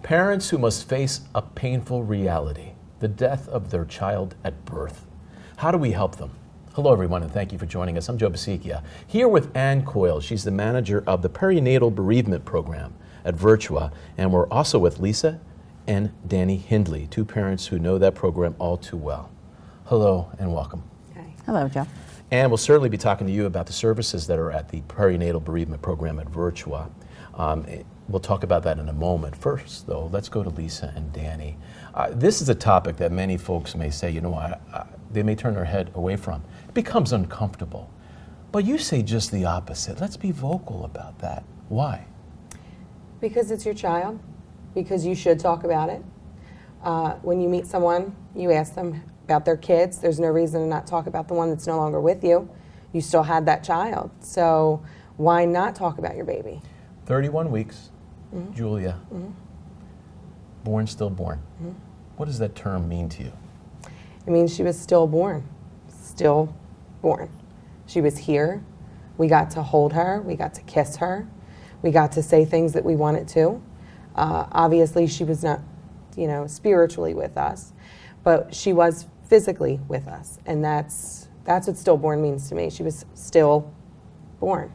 Parents who must face a painful reality, the death of their child at birth. How do we help them? Hello everyone, and thank you for joining us. I'm Joe Basichia, here with Ann Coyle. She's the manager of the Perinatal Bereavement Program at Virtua, and we're also with Lisa and Danny Hindley, two parents who know that program all too well. Hello and welcome. Hi. Hello, Joe. And we'll certainly be talking to you about the services that are at the Perinatal Bereavement Program at Virtua. We'll talk about that in a moment. First, though, let's go to Lisa and Danny. This is a topic that many folks may say, you know, they may turn their head away from. It becomes uncomfortable. But you say just the opposite. Let's be vocal about that. Why? Because it's your child, because you should talk about it. When you meet someone, you ask them about their kids. There's no reason to not talk about the one that's no longer with you. You still had that child. So why not talk about your baby? 31 weeks, Mm-hmm. Julia, born, stillborn. Mm-hmm. What does that term mean to you? It means she was still born. Still born. She was here. We got to hold her. We got to kiss her. We got to say things that we wanted to. Obviously, she was not, spiritually with us, but she was physically with us, and that's what stillborn means to me. She was still born.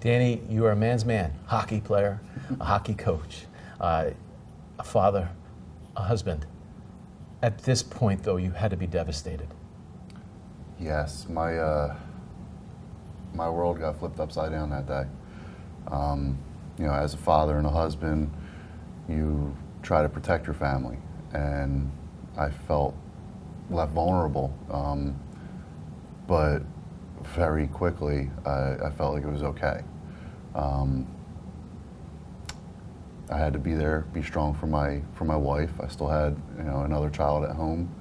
Danny, you are a man's man, hockey player, a hockey coach, a father, a husband. At this point, though, you had to be devastated. Yes, my world got flipped upside down that day. As a father and a husband, you try to protect your family, and I felt left vulnerable. But very quickly, I felt like it was okay. I had to be there, be strong for my wife. I still had another child at home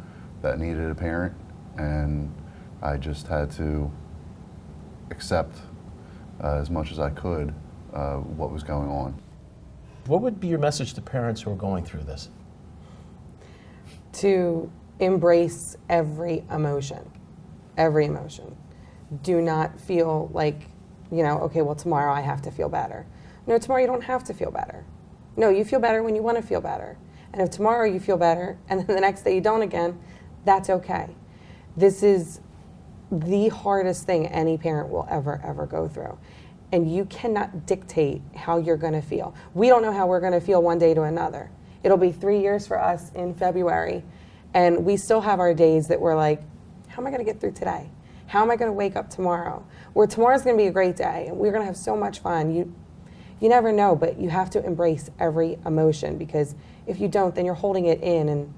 that needed a parent, and I just had to accept as much as I could what was going on. What would be your message to parents who are going through this? To embrace every emotion. Every emotion. Do not feel like, okay, well, tomorrow I have to feel better. No, tomorrow you don't have to feel better. No, you feel better when you want to feel better. And if tomorrow you feel better and then the next day you don't again, that's okay. This is the hardest thing any parent will ever go through. And you cannot dictate how you're going to feel. We don't know how we're going to feel one day to another. It'll be 3 years for us in February, and we still have our days that we're like, how am I going to get through today? How am I going to wake up tomorrow? Or tomorrow's going to be a great day, and we're going to have so much fun. You never know, but you have to embrace every emotion, because if you don't, then you're holding it in, and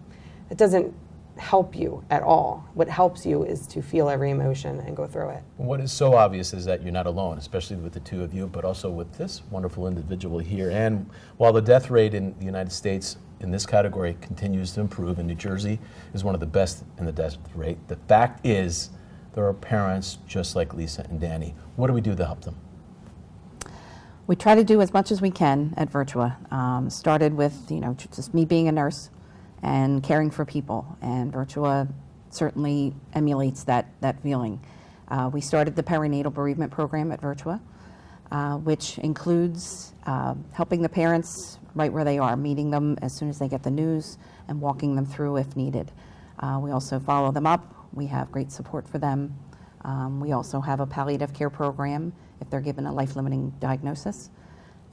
it doesn't help you at all. What helps you is to feel every emotion and go through it. What is so obvious is that you're not alone, especially with the two of you, but also with this wonderful individual here. And while the death rate in the United States in this category continues to improve, and New Jersey is one of the best in the death rate, the fact is there are parents just like Lisa and Danny. What do we do to help them? We try to do as much as we can at Virtua. Started with, just me being a nurse and caring for people, and Virtua certainly emulates that feeling. We started the Perinatal Bereavement Program at Virtua, which includes helping the parents right where they are, meeting them as soon as they get the news and walking them through if needed. We also follow them up. We have great support for them. We also have a palliative care program if they're given a life-limiting diagnosis,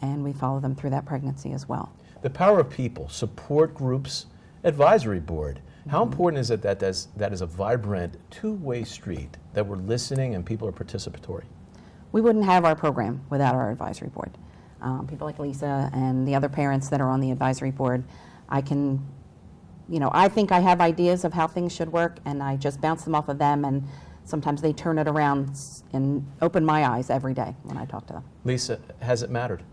and we follow them through that pregnancy as well. The power of people, support groups, advisory board. How important is it that that is a vibrant two-way street, that we're listening and people are participatory? We wouldn't have our program without our advisory board. People like Lisa and the other parents that are on the advisory board, I think I have ideas of how things should work, and I just bounce them off of them, and sometimes they turn it around and open my eyes every day when I talk to them. Lisa, has it mattered?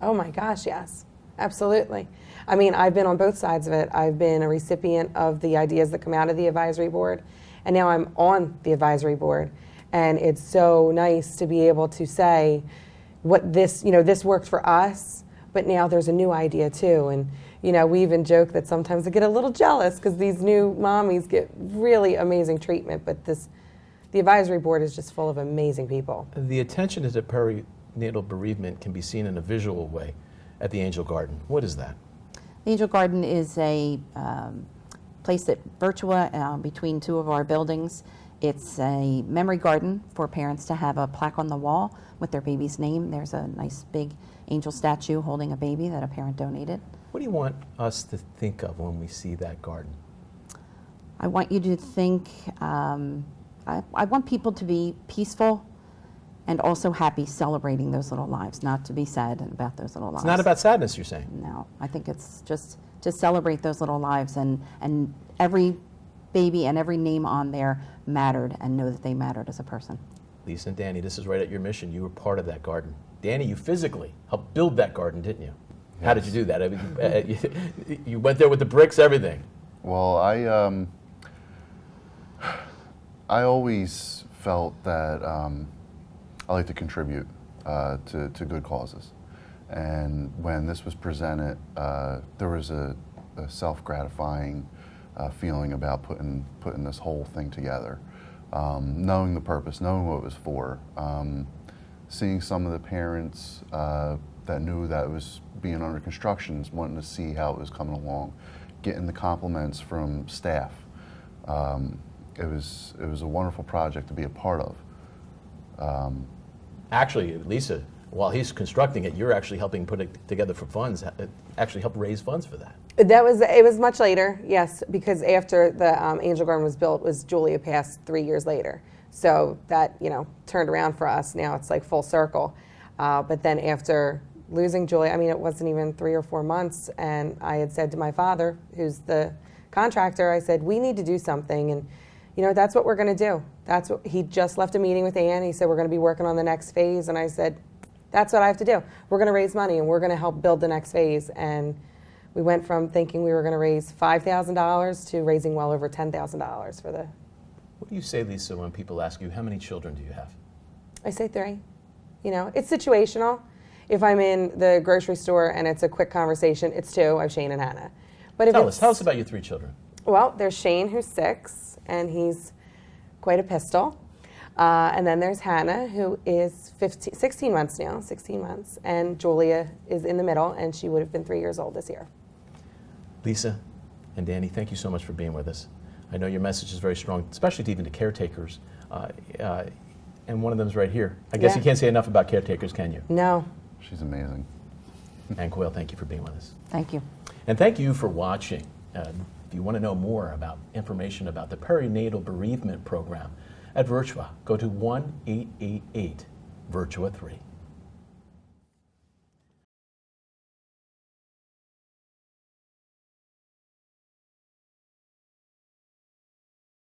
Oh my gosh, yes, absolutely. I mean, I've been on both sides of it. I've been a recipient of the ideas that come out of the advisory board, and now I'm on the advisory board. And it's so nice to be able to say what this worked for us, but now there's a new idea too. And we even joke that sometimes I get a little jealous because these new mommies get really amazing treatment, but the advisory board is just full of amazing people. The attention to perinatal bereavement can be seen in a visual way at the Angel Garden. What is that? The Angel Garden is a place at Virtua between two of our buildings. It's a memory garden for parents to have a plaque on the wall with their baby's name. There's a nice big angel statue holding a baby that a parent donated. What do you want us to think of when we see that garden? I want you to think, I want people to be peaceful and also happy, celebrating those little lives, not to be sad about those little lives. It's not about sadness, you're saying? No, I think it's just to celebrate those little lives, and every baby and every name on there mattered, and know that they mattered as a person. Lisa and Danny, this is right at your mission. You were part of that garden. Danny, you physically helped build that garden, didn't you? Yes. How did you do that? I mean, you went there with the bricks, everything. Well, I always felt that I like to contribute to good causes. And when this was presented, there was a self-gratifying feeling about putting this whole thing together. Knowing the purpose, knowing what it was for, seeing some of the parents that knew that it was being under construction, wanting to see how it was coming along, getting the compliments from staff. It was a wonderful project to be a part of. Actually, Lisa, while he's constructing it, you're actually helping put it together for funds, actually help raise funds for that. It was much later, yes, because after the Angel Garden was built, was Julia passed 3 years later. So that, turned around for us. Now it's like full circle. But then after losing Julia, I mean, it wasn't even 3 or 4 months, and I had said to my father, who's the contractor, I said, we need to do something, and that's what we're going to do. That's what he just left a meeting with Ann. He said, we're going to be working on the next phase, and I said, that's what I have to do. We're going to raise money, and we're going to help build the next phase. And we went from thinking we were going to raise $5,000 to raising well over $10,000 for the. What do you say, Lisa, when people ask you, how many children do you have? I say 3. It's situational. If I'm in the grocery store and it's a quick conversation, it's 2. I have Shane and Hannah. But if Tell us about your 3 children. Well, there's Shane, who's 6, and he's quite a pistol. And then there's Hannah, who is 16 months now, 16 months. And Julia is in the middle, and she would have been 3 years old this year. Lisa and Danny, thank you so much for being with us. I know your message is very strong, especially even to caretakers. And one of them is right here. I guess you can't say enough about caretakers, can you? No. She's amazing. Ann Coyle, thank you for being with us. Thank you. And thank you for watching. If you want to know more about information about the Perinatal Bereavement Program at Virtua, go to 1-888-VIRTUA-3.